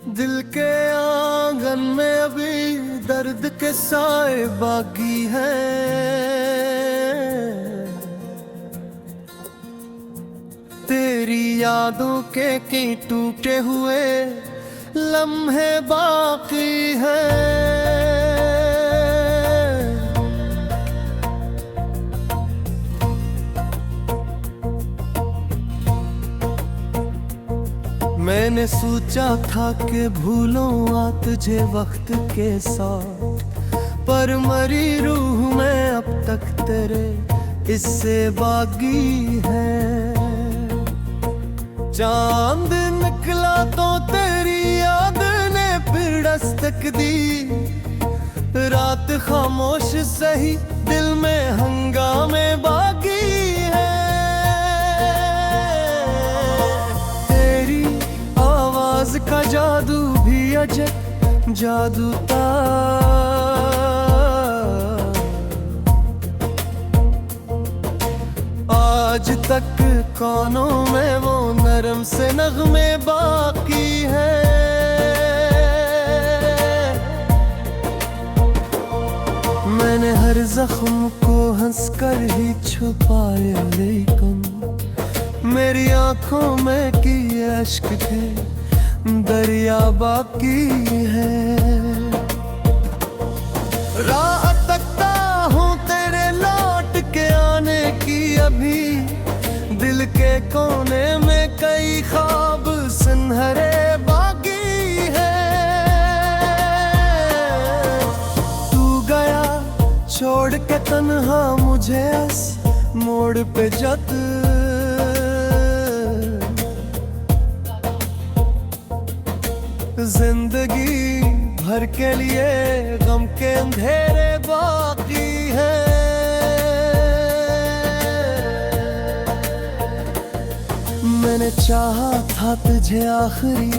दिल के आंगन में अभी दर्द के साए बाकी हैं। तेरी यादों के कई टूटे हुए लम्हे बाकी हैं। मैंने सोचा था कि भूलूं आ तुझे वक्त के साथ, पर मरी रूह में अब तक तेरे इससे बागी है। चांद निकला तो तेरी याद ने फिर दस्तक दी, रात खामोश सही दिल में हंगामे बाकी है। तेरी आवाज का जादू भी अजब जादू था। आज तक कानों में वो नरम से नगमे बाकी हैं। मैंने हर जख्म को हंसकर ही छुपाया, लेकिन मेरी आंखों में की अश्क थे दरिया बाकी है। राह तकता हूँ तेरे लौट के आने की, अभी दिल के कोने में कई ख्वाब सुनहरे बाकी है। तू गया छोड़ के तन्हा मुझे इस मोड़ पे जत, जिंदगी भर के लिए गम के अंधेरे बाकी हैं। मैंने चाहा था तुझे आखिरी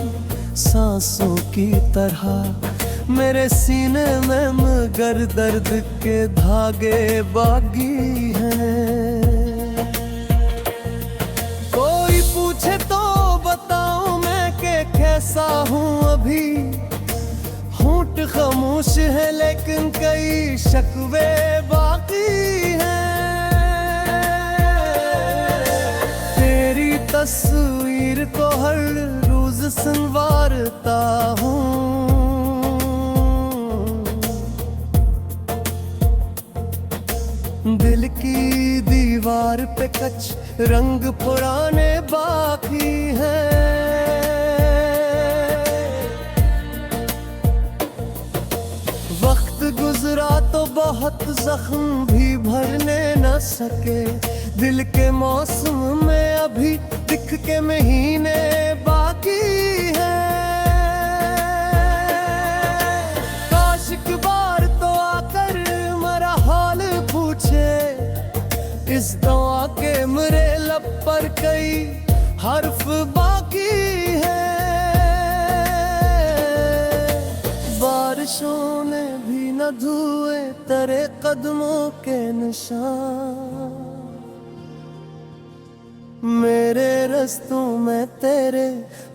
सांसों की तरह, मेरे सीने में मगर दर्द के धागे बाकी हैं। कोई पूछे तो बताऊं मैं कि कैसा हूँ अभी, होंठ खामोश है लेकिन कई शकवे बाकी हैं। तेरी तस्वीर को हर रोज संवारता हूँ, दिल की दीवार पे कच रंग पुराने बाकी हैं। वक्त गुजरा तो बहुत जख्म भी भरने न सके, दिल के मौसम में अभी दिख के महीने बाकी हैं। काश एक बार तो आकर मेरा हाल पूछे, इस दुआ के मेरे लब पर कई हर्फ बाकी हैं। बारिशों ने भी न धुए तेरे कदमों के निशान, मेरे रस्तों में तेरे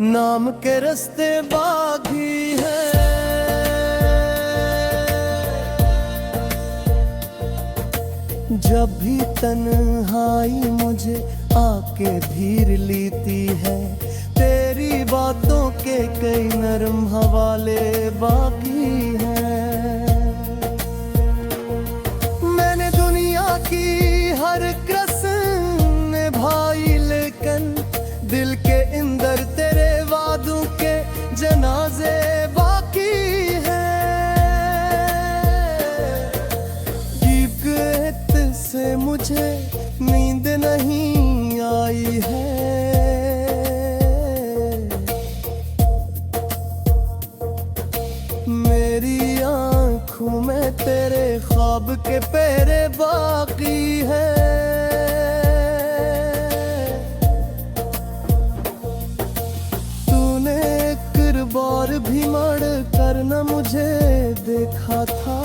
नाम के रास्ते बाकी हैं। जब भी तन्हाई मुझे आके घेर लेती है, तेरी बातों के कई नरम हवाले बाकी हैं। मैंने दुनिया की हर कसम निभाई, लेकिन दिल के अंदर तेरे वादों के जनाजे बाकी हैं। गीत से मुझे नींद नहीं आई है, मेरी आंखों में तेरे ख्वाब के पहरे बाकी हैं। तूने एक बार भी मड़ कर न मुझे देखा था,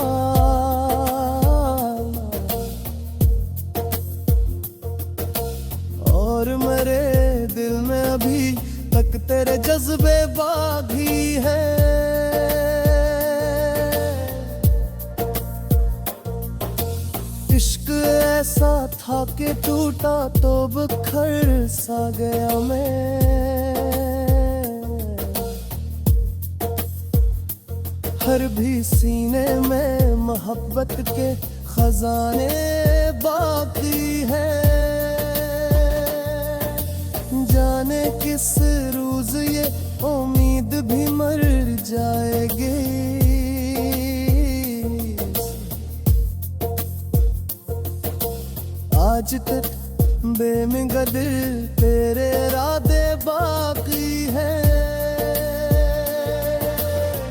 और मेरे दिल में अभी तक तेरे जज्बे बागी है। इश्क ऐसा था कि टूटा तो बिखर सा गया मैं। हर भी सीने में मोहब्बत के खजाने बाकी हैं। जाने किस रोज ये उम्मीद भी मर जाएगी। आज तक बेमिगदिल तेरे इरादे बाकी हैं।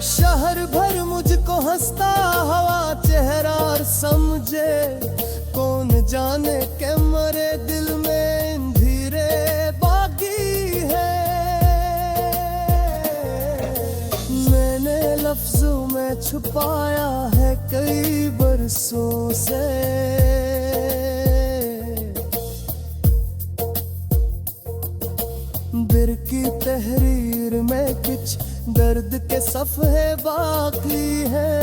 शहर भर मुझको हंसता हवा चेहरा और समझे, कौन जाने के मरे दिल में धीरे बाकी है। मैंने लफ्जों में छुपाया है कई बरसों से। दिल की तहरीर में कुछ दर्द के सफ़े बाकी है।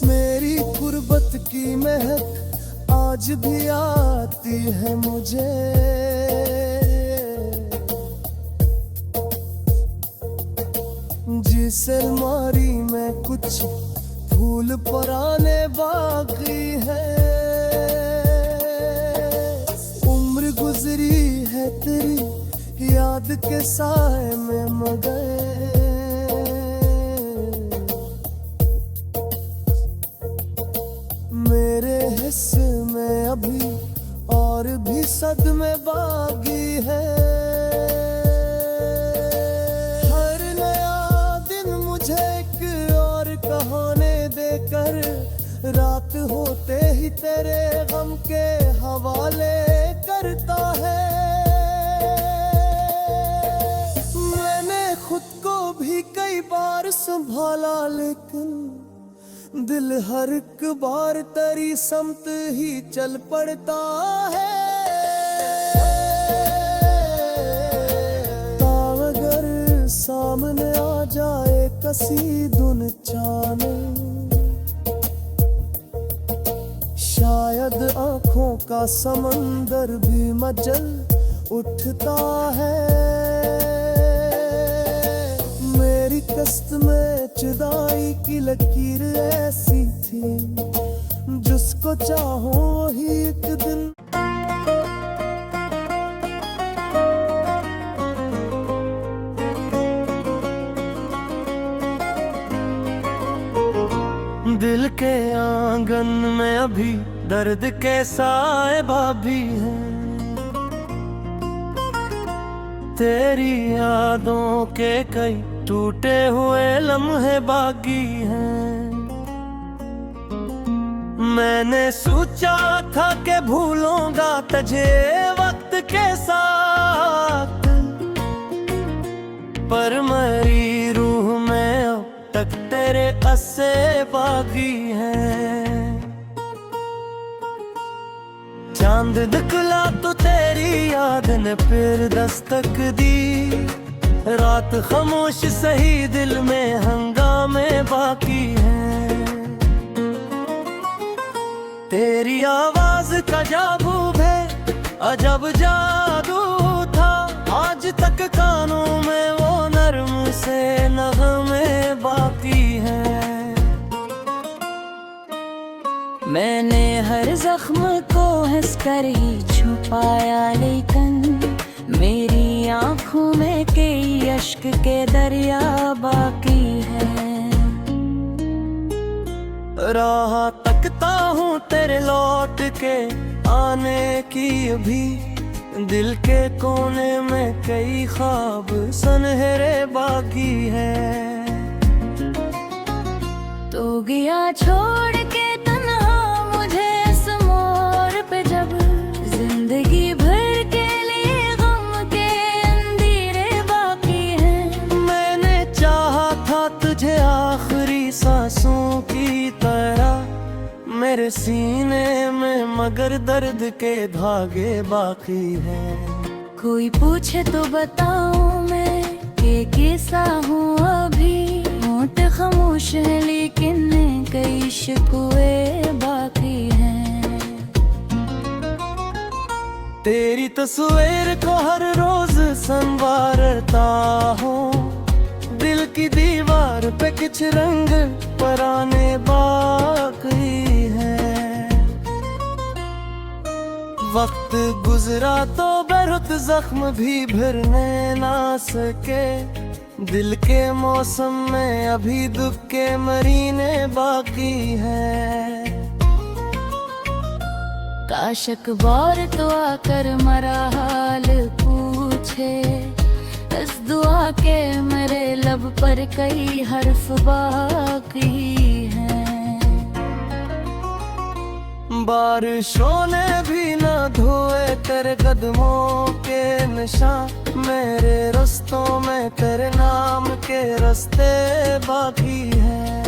मेरी गुर्बत की महक आज भी आती है मुझे। जिस अलमारी में कुछ फूल पुराने बाकी है। उम्र गुजरी है तेरी याद के साए में मगर मेरे हिस्से में अभी और भी सदमे बाकी है। हर नया दिन मुझे एक और कहानी देकर रात होते ही तेरे गम के हवाले करता है। खुद को भी कई बार संभाला लेकिन दिल हर एक बार तेरी समत ही चल पड़ता है। अगर सामने आ जाए कसी धुन चाने, शायद आंखों का समंदर भी मचल उठता है। मेरी कश्त में जुदाई की लकीर ऐसी थी, जिसको चाहो वही एक दिन। दिल के आंगन में अभी दर्द के साए भाभी हैं। तेरी यादों के कई टूटे हुए लम्हे बाकी हैं। मैंने सोचा था कि भूलूंगा तुझे वक्त के साथ, पर मेरी रूह में अब तक तेरे अस्से बाकी हैं। चांद दिखला तो तेरी याद ने फिर दस्तक दी। रात खामोश सही दिल में हंगामे बाकी हैं। तेरी आवाज का जादू है अजब जादू था। आज तक कानों में वो नर्म से नगमे बाकी हैं। मैंने हर जख्म को हंसकर ही छुपाया, लेकिन मेरी आँखों में कई अश्क के दरिया बाकी है। राह तकता हूँ तेरे लौट के आने की अभी। दिल के कोने में कई ख्वाब सुनहरे बाकी है। तो गया छोड़ के तन्हा मुझे इस मोड़ पे, जब जिंदगी भर के लिए गम के अंधेरे बाकी हैं। मैंने चाहा था तुझे आखिरी सांसों की तरह मेरे सीने में, मगर दर्द के धागे बाकी हैं। कोई पूछे तो बताऊं मैं कि कैसा हूँ अभी। होंठ खामोश है लेकिन कई शिकवे बाकी हैं। तेरी तस्वीर को हर रोज संवारता हूँ। दिल की दीवार पे कुछ रंग पुराने बाकी हैं। वक्त गुजरा तो बहुत जख्म भी भरने ना सके। दिल के मौसम में अभी दुख के महीने बाकी हैं। काश अखबार तो आकर मरा हाल पूछे। इस दुआ के मेरे लब पर कई हर्फ बाकी हैं। बारिशों ने भी न धोए तेरे कदमों के निशान। मेरे रस्तों में तेरे नाम के रास्ते बाकी हैं।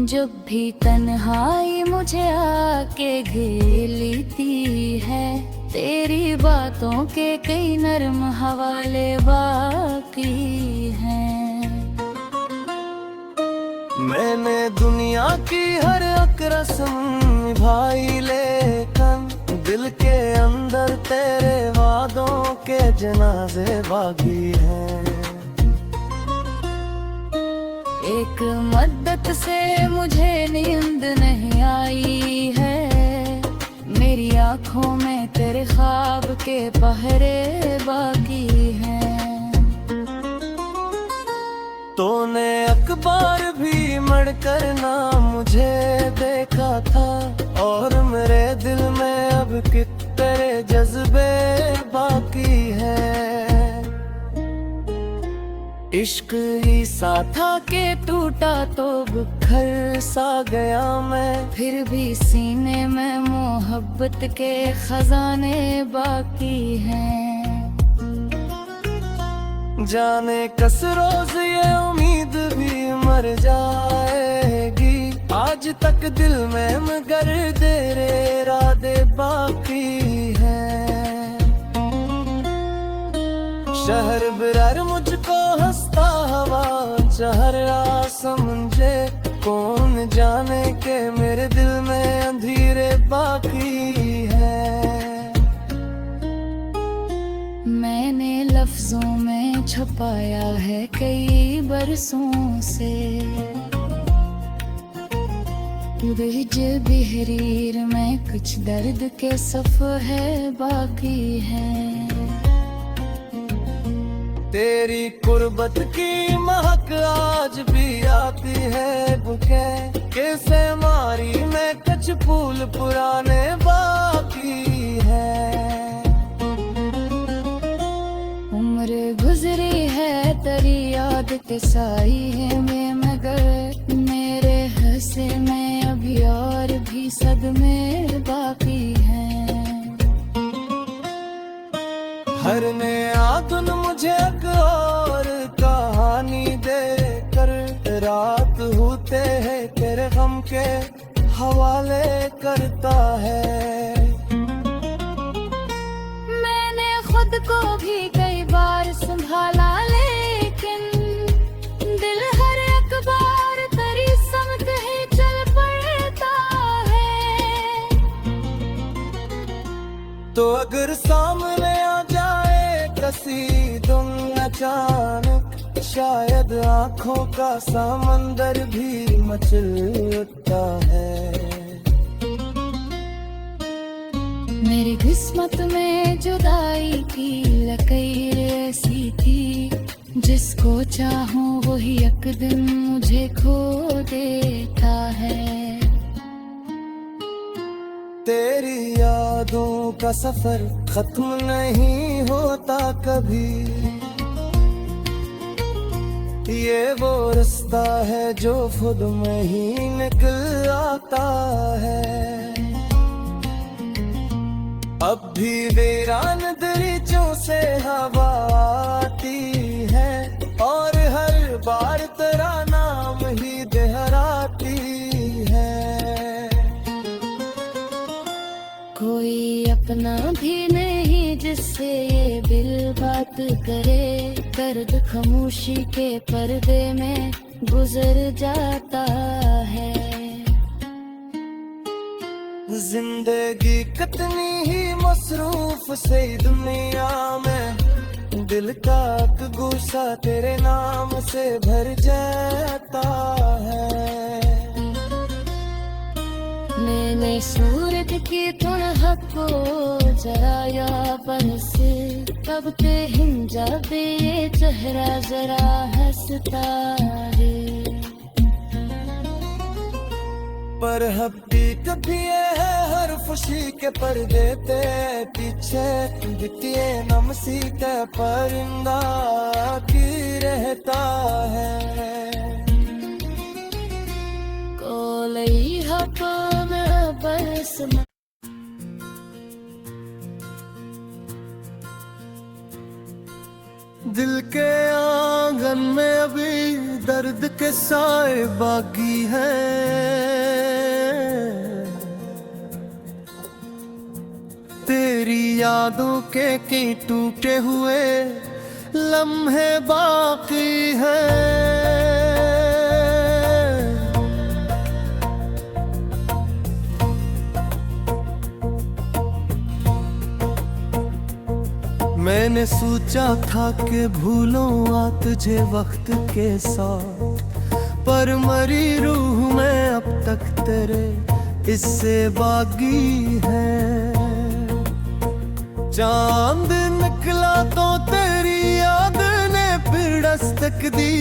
जब भी तन्हाई मुझे आके घेर लेती है। तेरी बातों के कई नर्म हवाले बाकी हैं। मैंने दुनिया की हर एक रस्म निभाई, लेकिन दिल के अंदर तेरे वादों के जनाजे बाकी हैं। एक मद्दत से मुझे नींद नहीं आई है। मेरी आँखों में तेरे ख्वाब के पहरे बाकी हैं। तूने अखबार भी मड़कर ना मुझे देखा था। और मेरे दिल में अब कितने जज्बे बाकी हैं। इश्क ही सा था के टूटा तो बिखर सा गया मैं। फिर भी सीने में मोहब्बत के खजाने बाकी हैं। जाने कस रोज ये उम्मीद भी मर जाएगी। आज तक दिल में मगर तेरे इरादे बाकी हैं। शहर बिरर मुझको हंसता हवा चेहरा समझे। कौन जाने के मेरे दिल में अंधेरे बाकी हैं। मैंने लफ्जों में छुपाया है कई बरसों से। बीज बिहरीर में कुछ दर्द के सफ़हे बाकी हैं। तेरी कुर्बत की महक आज भी आती है बुके। कैसे मारी में कुछ फूल पुराने बाकी हैं। उम्र गुजरी है तेरी याद के साए में, मगर मेरे हंसे में अभी और भी सदमे बाकी हैं। हर नया धुन मुझे एक और कहानी दे कर। रात होते है तेरे गम के हवाले करता है। मैंने खुद को भी कई बार संभाला, लेकिन दिल हर एक बार तेरी समत ही चल पड़ता है। तो अगर सामने आ जाए कसी तुम अचानक, शायद आंखों का समंदर भी मचल उठता है। मेरी किस्मत में जुदाई की लकीर ऐसी थी। जिसको चाहूं वही एक दिन मुझे खो देता है। तेरी यादों का सफर खत्म नहीं होता कभी। ये वो रास्ता है जो खुद में ही निकल आता है। अब भी वीरान दरीचों से हवा आती है। और हर बार तेरा नाम ही दोहराती है। कोई अपना भी नहीं जिससे ये दिल बात करे, दर्द खामोशी के पर्दे में गुजर जाता है। जिंदगी कितनी ही मसरूफ से दुनिया में, दिल का गुस्सा तेरे नाम से भर जाता है। मैंने सूरत की तुड़हक को जराया पर से, तब पे हिंजाबे ये चेहरा जरा हंसता है। पर हकीकत भी ये है हर खुशी के पर्दे ते पीछे दिखती नमसी का परिंदा की रहता है। कोलई हपा में बरस दिल के आंगन में अभी दर्द के साए बाकी हैं। तेरी यादों के कई टूटे हुए लम्हे बाकी हैं। मैंने सोचा था कि भूलूं आ तुझे वक्त के साथ, पर मरी रूह में अब तक तेरे इससे बागी है। चांद निकला तो तेरी याद ने फिर दस्तक दी,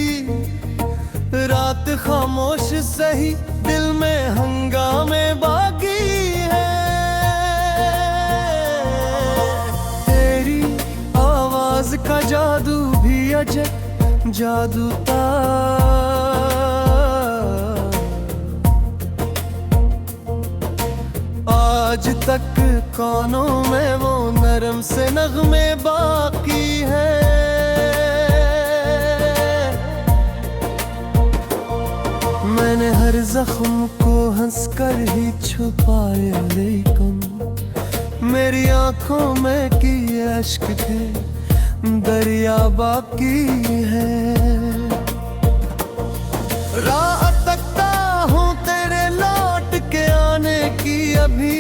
रात खामोश सही दिल में हंगामे बागी है। तेरी आवाज का जादू भी अजब जादू था, आज तक कानों में वो नरम से नगमे बाकी हैं। मैंने हर जख्म को हंसकर ही छुपाया, लेकिन मेरी आंखों में की अश्क थे दरिया बाकी है। राह तकता हूँ तेरे लौट के आने की, अभी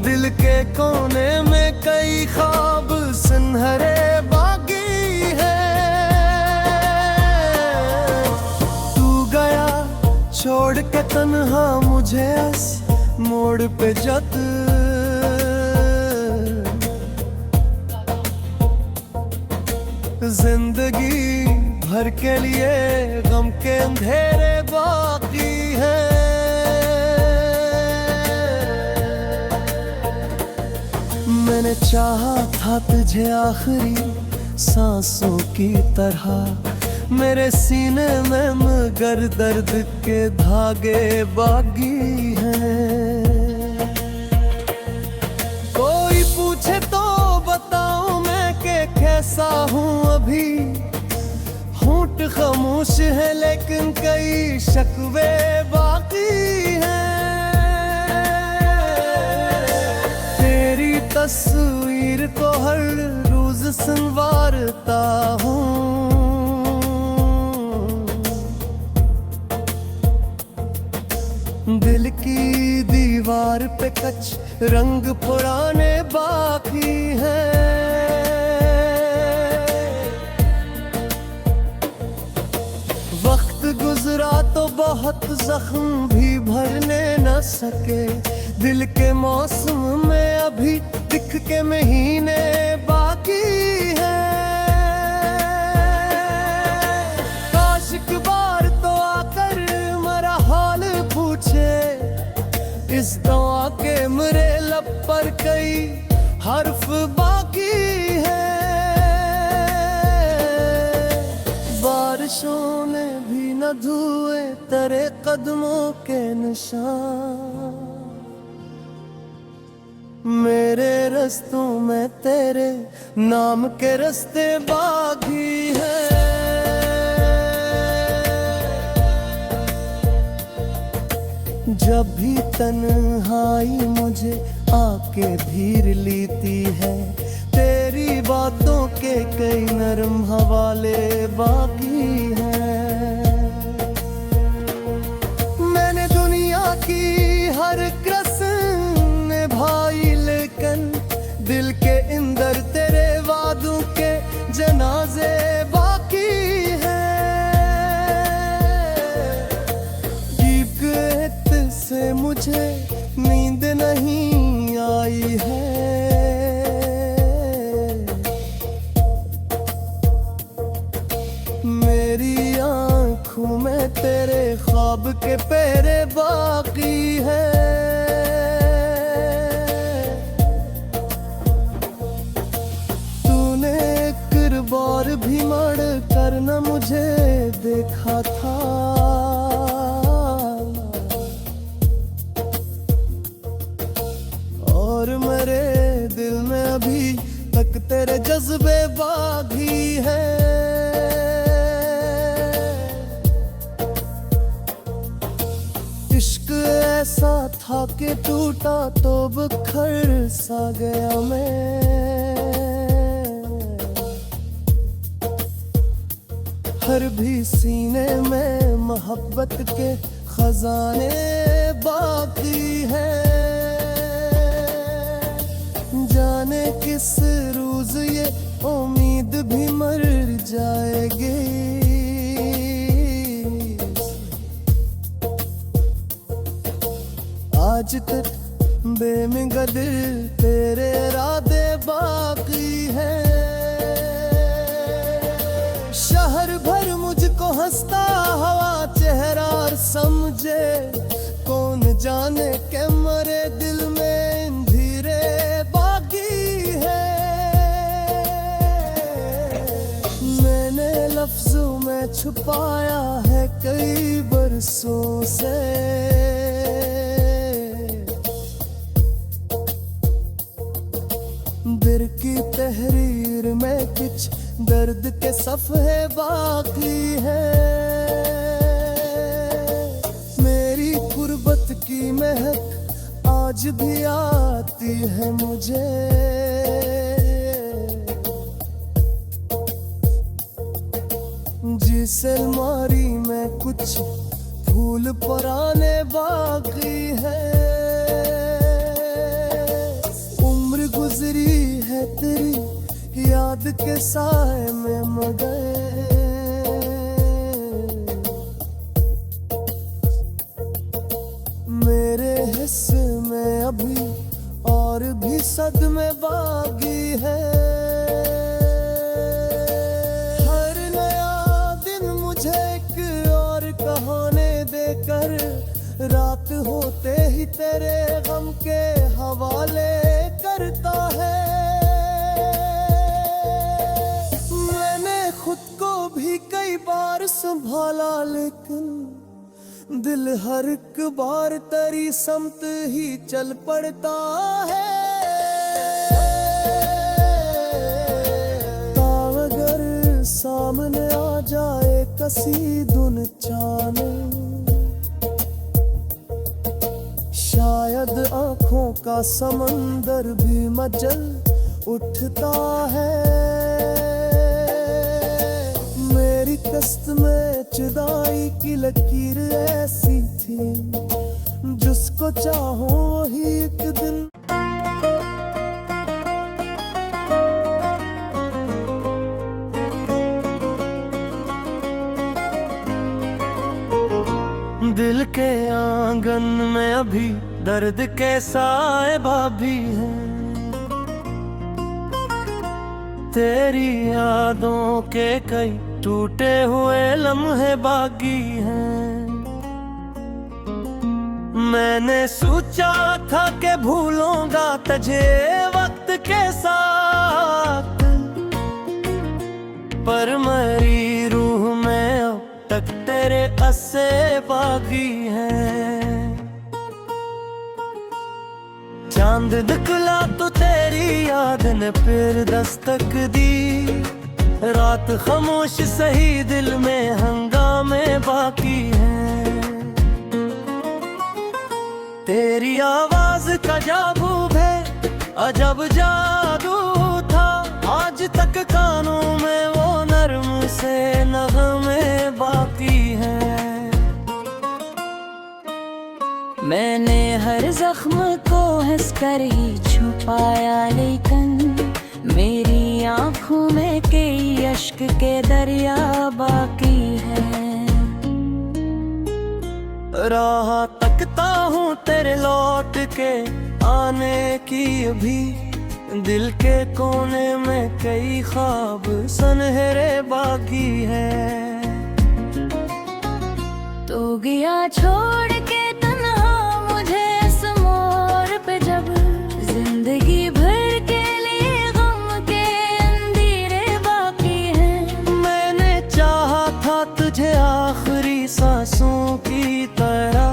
दिल के कोने में कई ख्वाब सुनहरे बाकी है। तू गया छोड़ के तन्हा मुझे इस मोड़ पे जत, जिंदगी भर के लिए गम के अंधेरे बाकी हैं। मैंने चाहा था तुझे आखिरी सांसों की तरह, मेरे सीने में मगर दर्द के धागे बागी हैं। कोई पूछे तो बताऊं मैं कि कैसा हूँ अभी, होंठ खामोश है लेकिन कई शकवे बाकी हैं। तेरी तस्वीर को हर रोज संवारता हूँ, दिल की दीवार पे कच्छ रंग पुराने बाकी हैं। वक्त गुजरा तो बहुत जख्म भी भरने न सके, दिल के मौसम में अभी दिख के महीने बाकी हैं। काश एक बार तो आकर मेरा हाल पूछे, इस दुआ के मेरे लब पर कई हर्फ बाकी है। बारिशों ने भी न धुए तेरे कदमों के निशान, मेरे रस्तों में तेरे नाम के रास्ते बाकी हैं। जब भी तन्हाई मुझे के धीर लीती है, तेरी बातों के कई नरम हवाले बाकी हैं। मैंने दुनिया की हर कसम निभाई, लेकिन दिल के अंदर तेरे वादों के जनाजे बाकी हैं। दीप से मुझे नींद नहीं आई है, मेरी आँखों में तेरे ख्वाब के पहरे बाकी है। तूने एक बार भी मड़ कर न मुझे देखा था, और मेरे दिल में अभी तक तेरे जज्बे बागी हैं। इश्क ऐसा था कि टूटा तो बिखर सा गया मैं, हर भी सीने में मोहब्बत के खजाने बाकी हैं। जाने किस रोज ये उम्मीद भी मर जाएगी, आज तक बेमिगदिल तेरे इरादे बाकी हैं। शहर भर मुझको हंसता हवा चेहरा और समझे, कौन जाने के मरे दिल में धीरे बाकी है। मैंने लफ्जों में छुपाया है कई बरसों से, दिल की तहरीर में कुछ दर्द के सफ़े बाकी हैं। मेरी गुर्बत की महक आज भी आती है मुझे, जिस अलमारी में कुछ फूल पुराने बाकी हैं। उम्र गुजरी है तेरी याद के साए में मगर, मेरे हिस्से में अभी और भी सदमे बाकी है। हर नया दिन मुझे एक और कहानी देकर, रात होते ही तेरे गम के हवाले करता है। खुद को भी कई बार संभाला, लेकिन दिल हर एक बार तेरी समत ही चल पड़ता है। ताव अगर सामने आ जाए कसी धुन चाने, शायद आंखों का समंदर भी मचल उठता है। मेरी कश्त में जुदाई की लकीर ऐसी थी, जिसको चाहो वही एक दिन। दिल के आंगन में अभी दर्द के साए भाभी हैं, तेरी यादों के कई टूटे हुए लम्हे बाकी हैं। मैंने सोचा था कि भूलूंगा तुझे वक्त के साथ, पर मेरी रूह में अब तक तेरे अस्से बाकी हैं। चांद दिखला तो तेरी याद ने फिर दस्तक दी, रात खामोश सही दिल में हंगामे बाकी हैं। तेरी आवाज का जादू है अजब जादू था, आज तक कानों में वो नर्म से नगमे बाकी हैं। मैंने हर जख्म को हंस कर ही छुपाया, लेकिन मेरी आंखों में कई अश्क के दरिया बाकी हैं। राह तकता हूँ तेरे लौट के आने की, अभी दिल के कोने में कई ख्वाब सुनहरे बाकी हैं। तो गया छोड़ के तन्हा मुझे इस मोड़ पे, जब जिंदगी भर के लिए गम के अंधेरे बाकी हैं। मैंने चाहा था तुझे आखिरी सांसों की तरह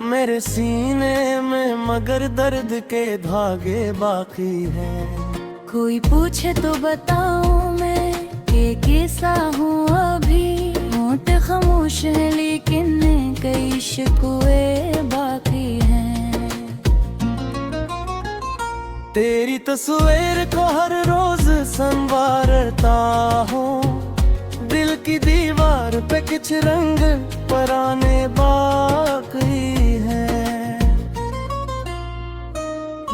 मेरे सीने में, मगर दर्द के धागे बाकी हैं। कोई पूछे तो बताऊं मैं कि कैसा हूँ अभी, होंठ खामोश है लेकिन कई शिकवे बाकी हैं। तेरी तस्वीर को हर रोज संवारता हूँ, दिल की दीवार पे कुछ रंग पराने बाकी हैं।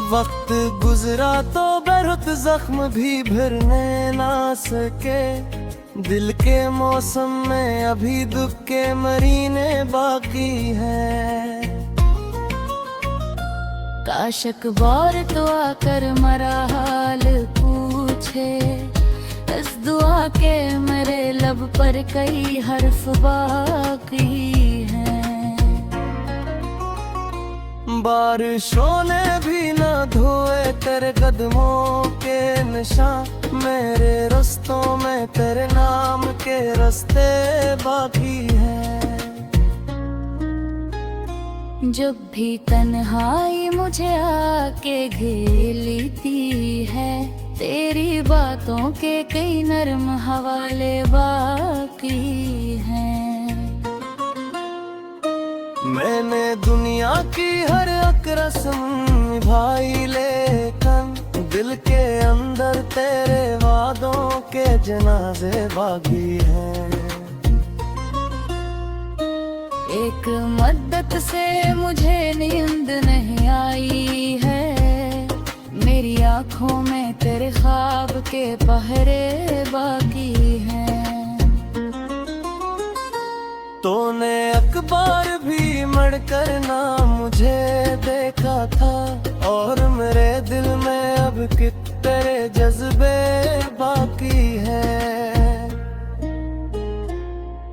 वक्त गुजरा तो बहुत जख्म भी भरने ना सके, दिल के मौसम में अभी दुख के महीने बाकी हैं। काश अखबार तो आकर मरा हाल पूछे, इस दुआ के मेरे लब पर कई हर्फ बाकी हैं। बारिशों ने भी न धोए तेरे कदमों के निशान, मेरे रस्तों में तेरे नाम के रास्ते बाकी हैं। जब भी तन्हाई मुझे आके घेर लेती है, तेरी बातों के कई नर्म हवाले बाकी हैं। मैंने दुनिया की हर एक रस्म निभाई, लेकिन दिल के अंदर तेरे वादों के जनाजे बाकी हैं। एक मद्दत से मुझे नींद नहीं आई है, मेरी आंखों में तेरे ख्वाब के पहरे बाकी हैं। तूने अखबार भी मड़कर ना मुझे देखा था, और मेरे दिल में अब कितने जज्बे बाकी हैं।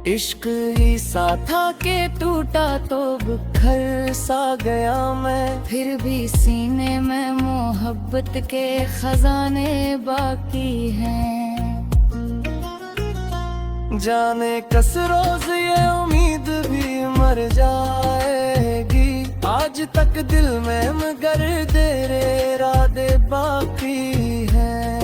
इश्क ही सा था के टूटा तो बिखर सा गया मैं, फिर भी सीने में मोहब्बत के खजाने बाकी हैं। जाने कस रोज ये उम्मीद भी मर जाएगी, आज तक दिल में मगर तेरे इरादे बाकी हैं।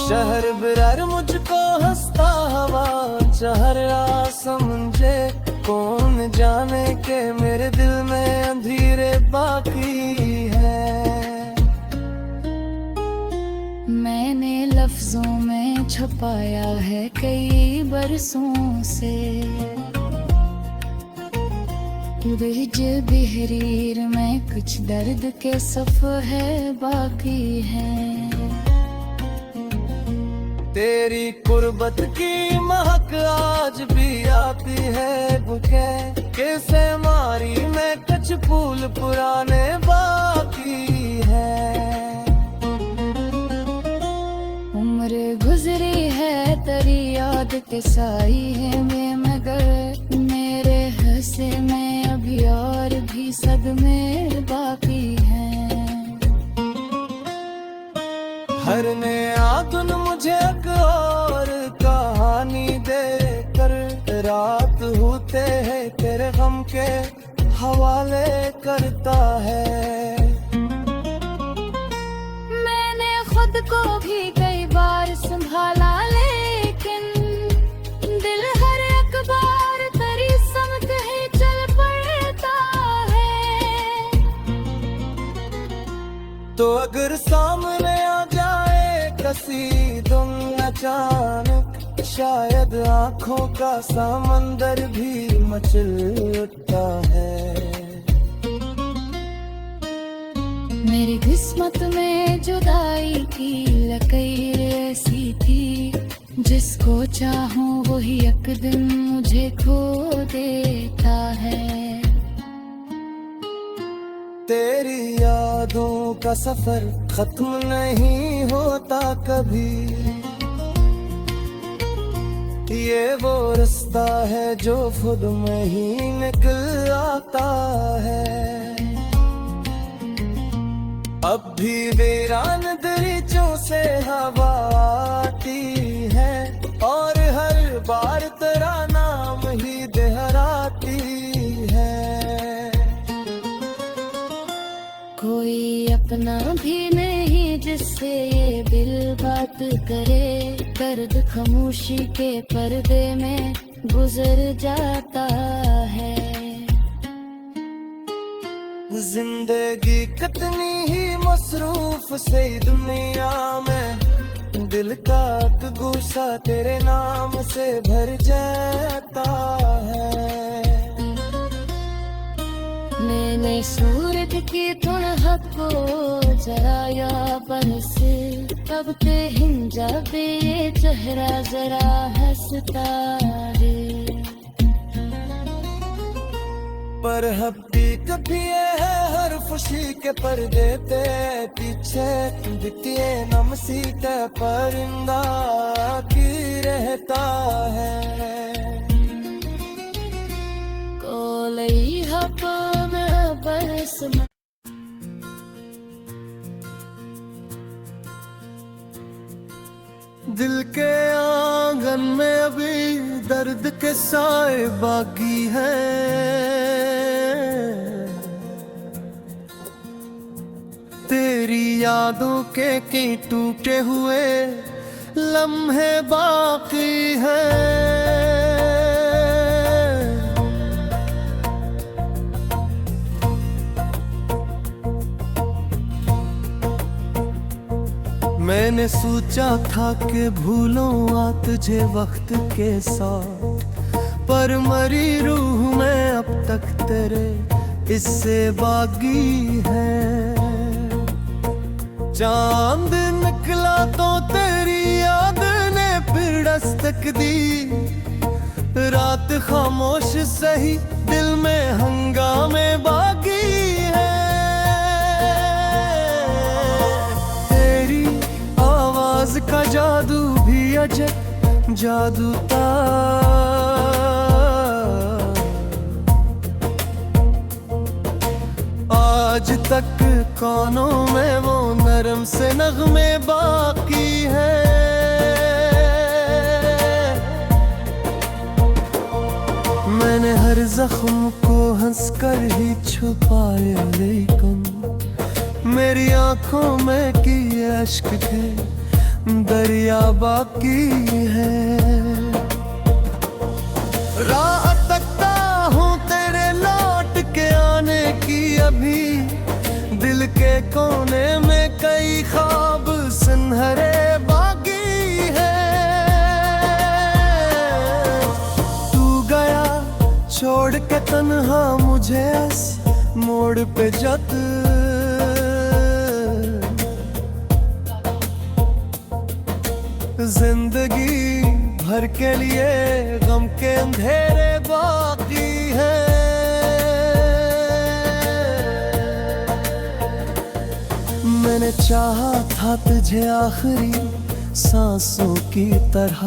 शहर बिरर मुझको हंसता हवा चेहरा समझे, कौन जाने के मेरे दिल में अंधेरे बाकी हैं। मैंने लफ्जों में छुपाया है कई बरसों से, बिज बिहरीर में कुछ दर्द के सफ़हे बाकी हैं। तेरी कुर्बत की महक आज भी आती है बुके, कैसे मारी में कुछ फूल पुराने बाकी हैं। उम्र गुजरी है तेरी याद के साई है में, मगर मेरे हंसे में अभी और भी सदमे बाकी हैं। हर नया दिन मुझे एक और कहानी दे कर, रात होते है तेरे गम के हवाले करता है। मैंने खुद को भी कई बार संभाला, लेकिन दिल हर एक बार तेरी समत ही चल पड़ता है। तो अगर सामने आ जाए कसी तुम अचानक, शायद आंखों का समंदर भी मचल उठता है। मेरी किस्मत में जुदाई की लकीर ऐसी थी, जिसको चाहूं वही एक दिन मुझे खो देता है। तेरी यादों का सफर खत्म नहीं होता कभी, ये वो रास्ता है जो खुद में ही निकल आता है। अब भी वीरान दरीचों से हवा आती है, और हर बार तेरा नाम ही दोहराती है। कोई अपना भी नहीं जिससे ये दिल बात करे, दर्द खामोशी के पर्दे में गुजर जाता है। जिंदगी कितनी ही मसरूफ से दुनिया में, दिल का गुस्सा तेरे नाम से भर जाता है। मैंने सूरत की थोड़ा को जराया बरस, तब ते हिंजाबे ये चेहरा जरा हंसता है। पर हकीकत भी ये है हर खुशी के पर्दे पे पीछे दिखती है नमसी का परिंदा की रहता है। कोलई हवा में बरस दिल के आंगन में अभी दर्द के साए बाकी हैं। तेरी यादों के कई टूटे हुए लम्हे बाकी हैं। मैंने सोचा था कि भूलूं आ तुझे वक्त के साथ, पर मरी रूह में अब तक तेरे इससे बागी है। चांद निकला तो तेरी याद ने फिर दस्तक दी, रात खामोश सही दिल में हंगामे बागी है। तेरी आवाज का जादू भी अजब जादू था, आज तक कानों में वो नरम से नगमे बाकी है। मैंने हर जख्म को हंसकर ही छुपाया, लेकिन मेरी आंखों में की अश्क के दरिया बाकी है। राह तकता हूँ तेरे लौट के आने की, अभी दिल के कोने में कई ख्वाब सुनहरे बाकी है। तू गया छोड़ के तन्हा मुझे इस मोड़ पे जत, जिंदगी भर के लिए गम के अंधेरे बाकी हैं। मैंने चाहा था तुझे आखिरी सांसों की तरह,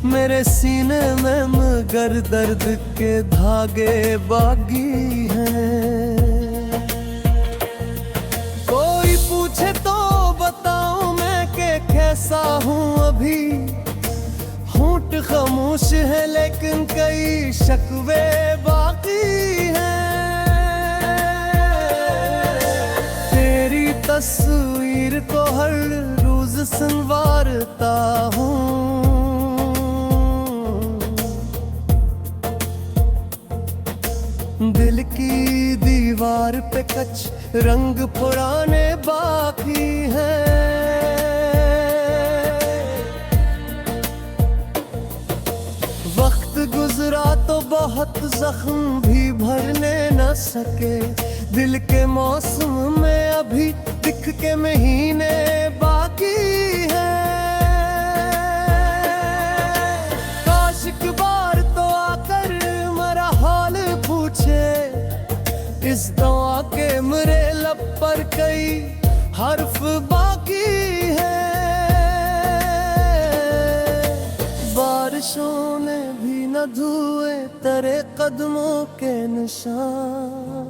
मेरे सीने में मगर दर्द के धागे बागी हैं। कोई पूछे तो बताऊं मैं कि कैसा हूँ अभी, होंठ खामोश है लेकिन कई शकवे बाकी हैं। तेरी तस्वीर को हर रोज संवारता हूँ, दिल की दीवार दीवार पे कच रंग पुराने बाकी हैं। वक्त गुजरा तो बहुत जख्म भी भरने न सके, दिल के मौसम में अभी दिख के महीने बाकी हैं। काश एक बार तो आकर मेरा हाल पूछे, इस दुआ के मेरे लब पर कई हर्फ बाकी हैं। बारिशों ने भी न धुए तेरे कदमों के निशान,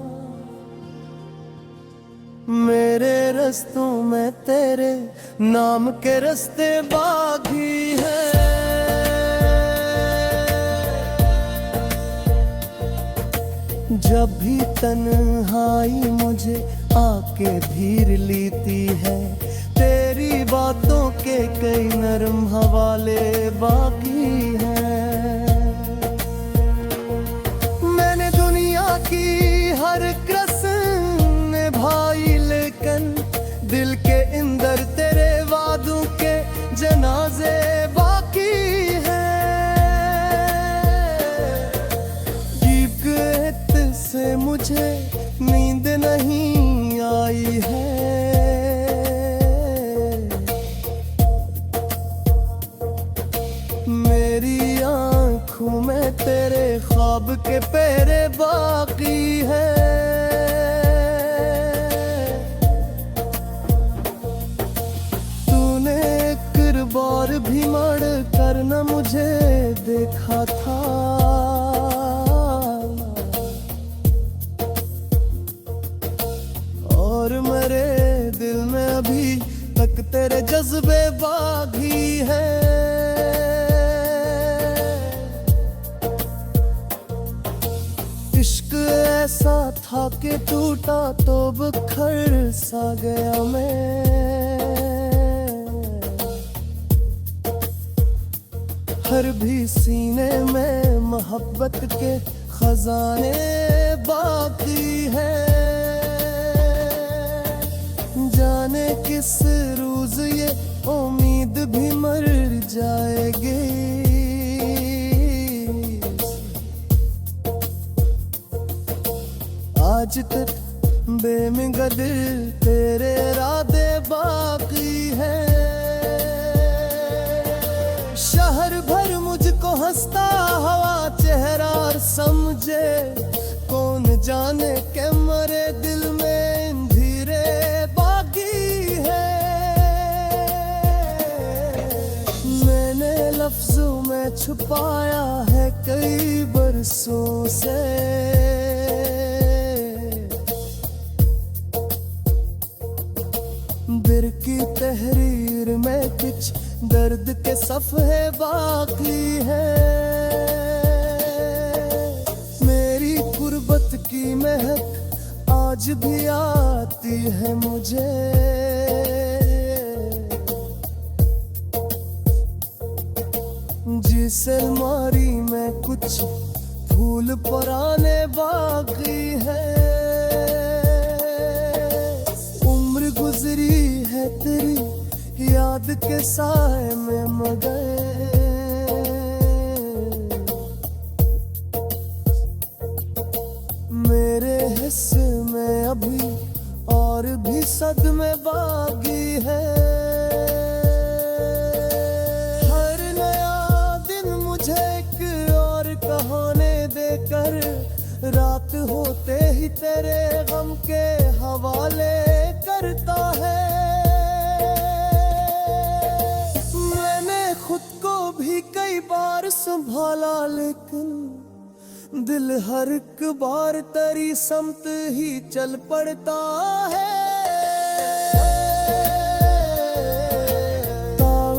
मेरे रस्तों में तेरे नाम के रास्ते बाकी हैं। जब भी तन्हाई मुझे आके घेर लेती है, तेरी बातों के कई नरम हवाले बाकी हैं। मैंने दुनिया की हर कसम निभाई, लेकिन दिल के अंदर तेरे वादों के जनाजे बाकी हैं। दीप से मुझे नींद नहीं आई है, मेरी आँखों में तेरे ख्वाब के पहरे बाकी हैं। तूने एक बार भी मड़ कर न मुझे देखा था, और मेरे दिल में अभी तक तेरे जज्बे बाकी हैं। इश्क ऐसा था कि टूटा तो बिखर सा गया मैं, हर भी सीने में मोहब्बत के खजाने बाकी हैं। जाने किस रोज ये उम्मीद भी मर जाएगी, आज तक बेमिगदिल तेरे इरादे बाकी हैं। शहर भर मुझको हंसता हवा चेहरा और समझे, कौन जाने के मरे दिल में धीरे बाकी है। मैंने लफ्जों में छुपाया है कई बरसों से, दिल की तहरीर में कुछ दर्द के सफ़े बाकी हैं। मेरी गुर्बत की महक आज भी आती है मुझे, जिस अलमारी में कुछ फूल पुराने बाकी हैं। उम्र गुजरी है तेरी याद के साए में, मगर मेरे हिस्से में अभी और भी सदमे बाकी है। हर नया दिन मुझे एक और कहानी देकर, रात होते ही तेरे गम के हवाले करता है। खुद को भी कई बार संभाला, लेकिन दिल हर एक बार तेरी समत ही चल पड़ता है।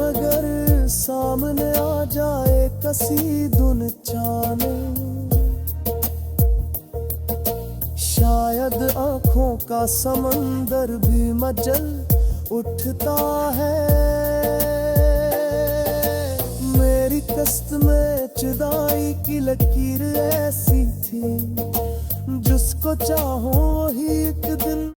अगर सामने आ जाए कसी धुन चाने, शायद आंखों का समंदर भी मचल उठता है। मेरी कस्त में जुदाई की लकीर ऐसी थी, जिसको चाहो वही एक दिन